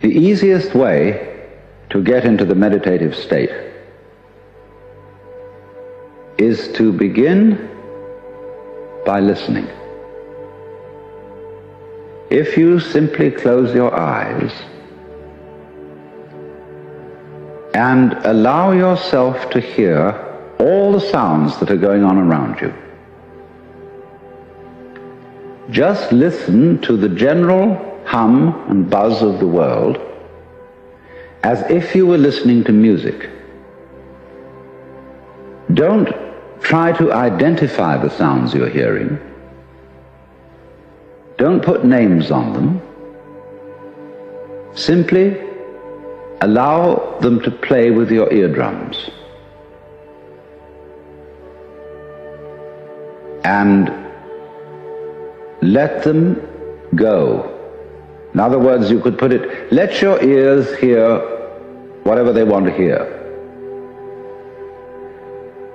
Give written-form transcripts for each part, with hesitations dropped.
The easiest way to get into the meditative state is to begin by listening. If you simply close your eyes and allow yourself to hear all the sounds that are going on around you, just listen to the general hum and buzz of the world as if you were listening to music. Don't try to identify the sounds you're hearing. Don't put names on them. Simply allow them to play with your eardrums. And let them go. In other words, you could put it, let your ears hear whatever they want to hear.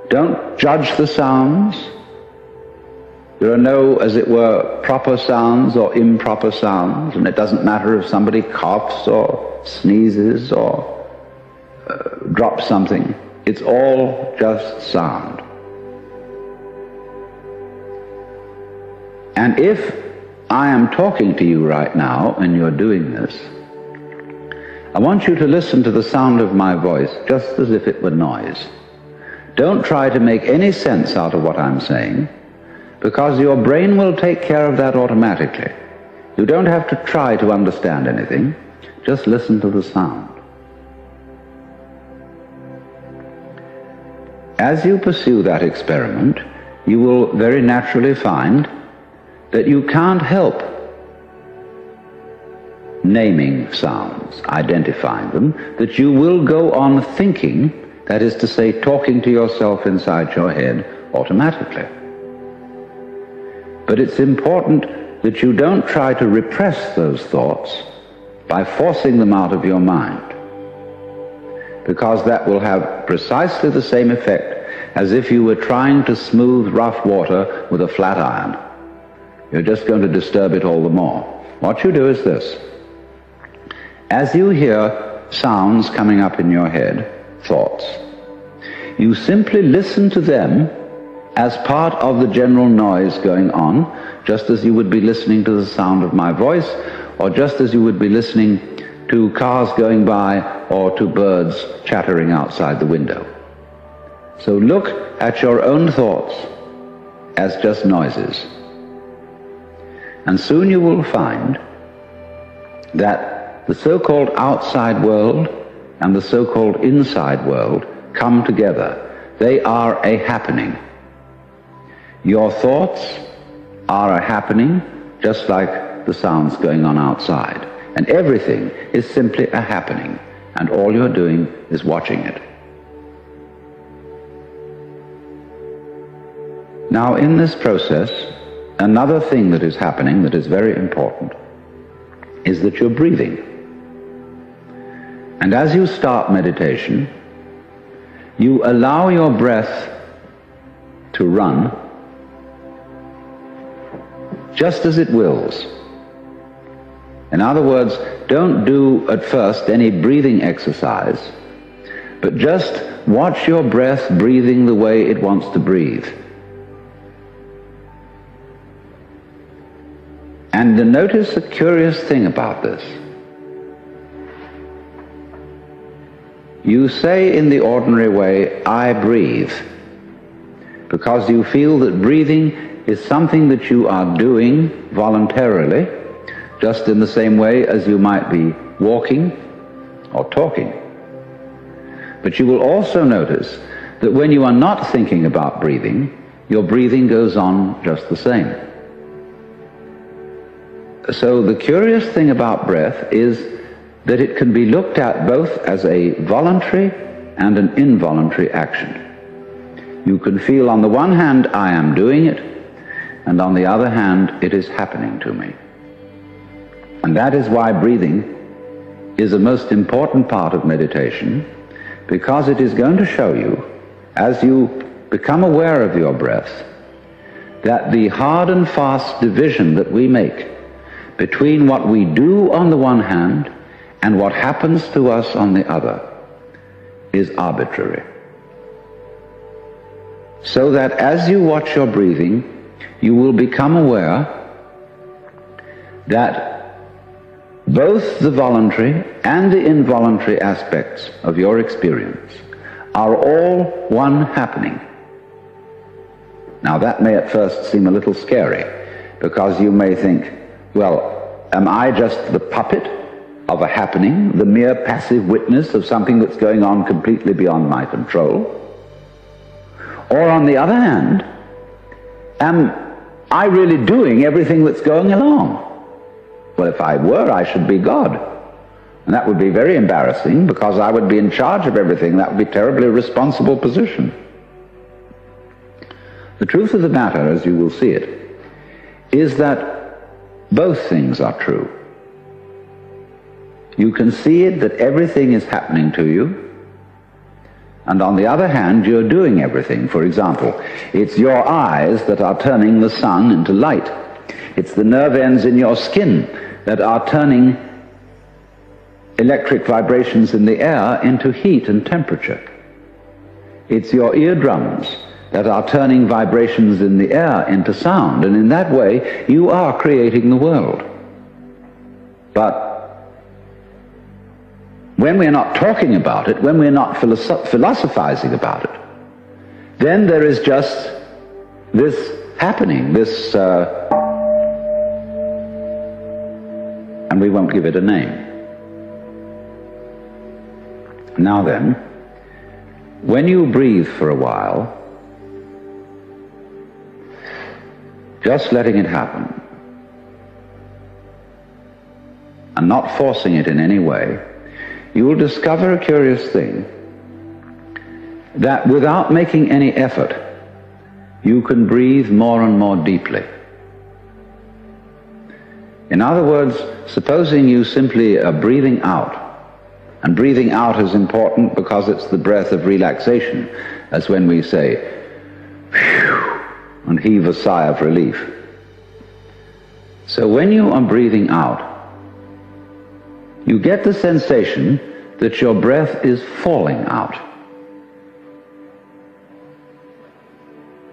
Don't judge the sounds. There are no, as it were, proper sounds or improper sounds, and it doesn't matter if somebody coughs or sneezes or drops something. It's all just sound. And if I am talking to you right now and you're doing this, I want you to listen to the sound of my voice just as if it were noise. Don't try to make any sense out of what I'm saying, because your brain will take care of that automatically. You don't have to try to understand anything, just listen to the sound. As you pursue that experiment, you will very naturally find that you can't help naming sounds, identifying them, that you will go on thinking, that is to say, talking to yourself inside your head automatically. But it's important that you don't try to repress those thoughts by forcing them out of your mind, because that will have precisely the same effect as if you were trying to smooth rough water with a flat iron. You're just going to disturb it all the more. What you do is this. As you hear sounds coming up in your head, thoughts, you simply listen to them as part of the general noise going on, just as you would be listening to the sound of my voice, or just as you would be listening to cars going by or to birds chattering outside the window. So look at your own thoughts as just noises. And soon you will find that the so-called outside world and the so-called inside world come together. They are a happening. Your thoughts are a happening, just like the sounds going on outside. And everything is simply a happening, and all you're doing is watching it. Now, in this process, another thing that is happening that is very important is that you're breathing. And as you start meditation, you allow your breath to run just as it wills. In other words, don't do at first any breathing exercise, but just watch your breath breathing the way it wants to breathe. And notice a curious thing about this. You say in the ordinary way, I breathe, because you feel that breathing is something that you are doing voluntarily, just in the same way as you might be walking or talking. But you will also notice that when you are not thinking about breathing, your breathing goes on just the same. So the curious thing about breath is that it can be looked at both as a voluntary and an involuntary action. You can feel on the one hand, I am doing it, and on the other hand, it is happening to me. And that is why breathing is a most important part of meditation, because it is going to show you, as you become aware of your breath, that the hard and fast division that we make between what we do on the one hand and what happens to us on the other is arbitrary. So that as you watch your breathing, you will become aware that both the voluntary and the involuntary aspects of your experience are all one happening. Now that may at first seem a little scary, because you may think, well, am I just the puppet of a happening, the mere passive witness of something that's going on completely beyond my control? Or on the other hand, am I really doing everything that's going along? Well, if I were, I should be God. And that would be very embarrassing, because I would be in charge of everything. That would be a terribly responsible position. The truth of the matter, as you will see it, is that both things are true. You can see it that everything is happening to you, and on the other hand, you're doing everything. For example, it's your eyes that are turning the sun into light. It's the nerve ends in your skin that are turning electric vibrations in the air into heat and temperature. It's your eardrums that are turning vibrations in the air into sound, and in that way you are creating the world. But when we're not talking about it, when we're not philosophizing about it, then there is just this happening, this, and we won't give it a name. Now then, when you breathe for a while, just letting it happen, and not forcing it in any way, you will discover a curious thing, that without making any effort, you can breathe more and more deeply. In other words, supposing you simply are breathing out, and breathing out is important because it's the breath of relaxation, as when we say, phew, and heave a sigh of relief. So when you are breathing out, you get the sensation that your breath is falling out.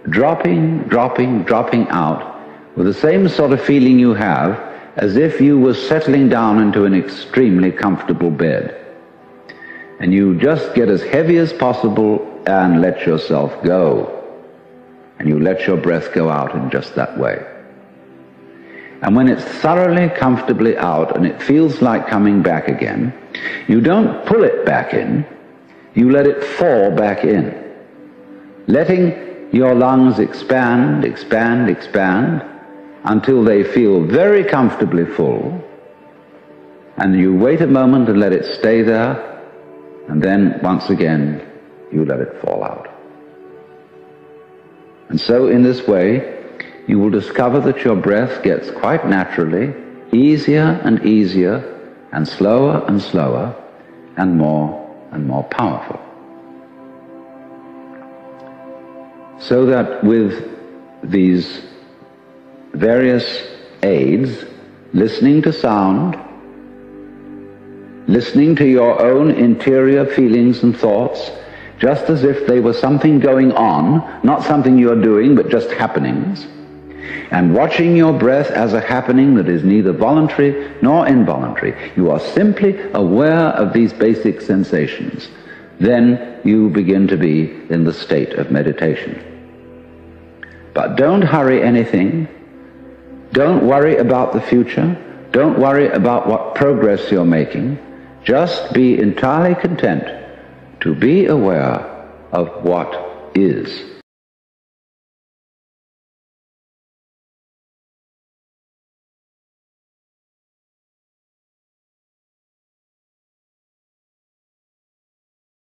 Dropping, dropping, dropping out, with the same sort of feeling you have as if you were settling down into an extremely comfortable bed. And you just get as heavy as possible and let yourself go. And you let your breath go out in just that way. And when it's thoroughly, comfortably out and it feels like coming back again, you don't pull it back in, you let it fall back in, letting your lungs expand, expand, expand, until they feel very comfortably full, and you wait a moment and let it stay there, and then once again you let it fall out. And so in this way, you will discover that your breath gets quite naturally easier and easier, and slower and slower, and more powerful. So that with these various aids, listening to sound, listening to your own interior feelings and thoughts, just as if they were something going on, not something you're doing, but just happenings, and watching your breath as a happening that is neither voluntary nor involuntary, you are simply aware of these basic sensations, then you begin to be in the state of meditation. But don't hurry anything. Don't worry about the future. Don't worry about what progress you're making. Just be entirely content to be aware of what is.